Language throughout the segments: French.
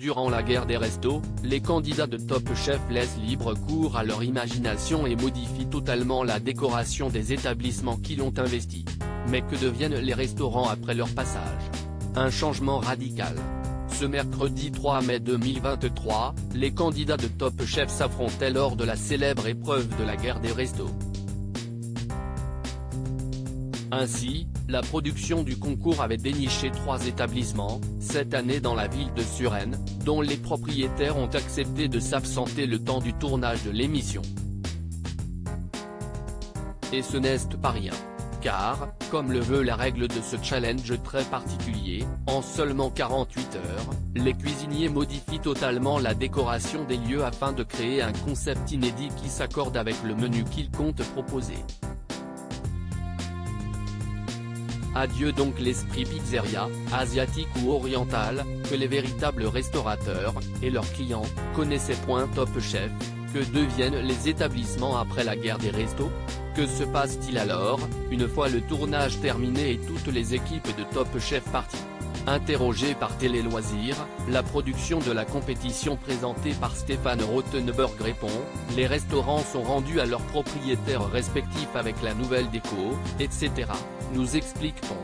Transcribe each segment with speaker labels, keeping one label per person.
Speaker 1: Durant la guerre des restos, les candidats de Top Chef laissent libre cours à leur imagination et modifient totalement la décoration des établissements qui l'ont investi. Mais que deviennent les restaurants après leur passage? Un changement radical. Ce mercredi 3 mai 2023, les candidats de Top Chef s'affrontaient lors de la célèbre épreuve de la guerre des restos. Ainsi, la production du concours avait déniché 3 établissements, cette année dans la ville de Suresnes, dont les propriétaires ont accepté de s'absenter le temps du tournage de l'émission. Et ce n'est pas rien. Car, comme le veut la règle de ce challenge très particulier, en seulement 48 heures, les cuisiniers modifient totalement la décoration des lieux afin de créer un concept inédit qui s'accorde avec le menu qu'ils comptent proposer. Adieu donc l'esprit pizzeria, asiatique ou oriental, que les véritables restaurateurs, et leurs clients, connaissaient. Top Chef, que deviennent les établissements après la guerre des restos? Que se passe-t-il alors, une fois le tournage terminé et toutes les équipes de Top Chef parties? Interrogé par Télé Loisirs, la production de la compétition présentée par Stéphane Rothenberg répond: les restaurants sont rendus à leurs propriétaires respectifs avec la nouvelle déco, etc. Nous explique-t-on.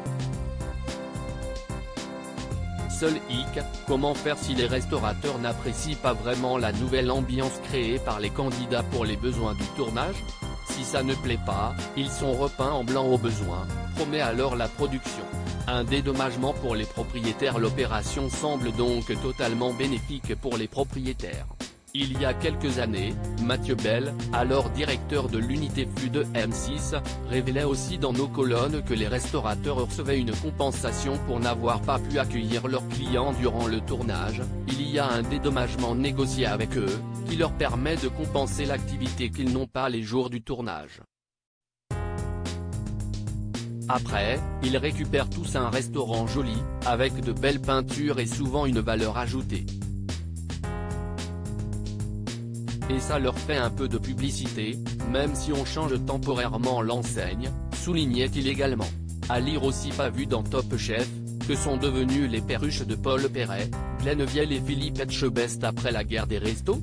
Speaker 1: Seul hic, comment faire si les restaurateurs n'apprécient pas vraiment la nouvelle ambiance créée par les candidats pour les besoins du tournage? Si ça ne plaît pas, ils sont repeints en blanc au besoin, promet alors la production. Un dédommagement pour les propriétaires. L'opération semble donc totalement bénéfique pour les propriétaires. Il y a quelques années, Mathieu Bell, alors directeur de l'unité flux de M6, révélait aussi dans nos colonnes que les restaurateurs recevaient une compensation pour n'avoir pas pu accueillir leurs clients durant le tournage. Il y a un dédommagement négocié avec eux, qui leur permet de compenser l'activité qu'ils n'ont pas les jours du tournage. Après, ils récupèrent tous un restaurant joli, avec de belles peintures et souvent une valeur ajoutée. Et ça leur fait un peu de publicité, même si on change temporairement l'enseigne, soulignait-il également. À lire aussi. Pas vu dans Top Chef, que sont devenus les perruches de Paul Perret, Glenn Viel et Philippe Etchebest après la guerre des restos?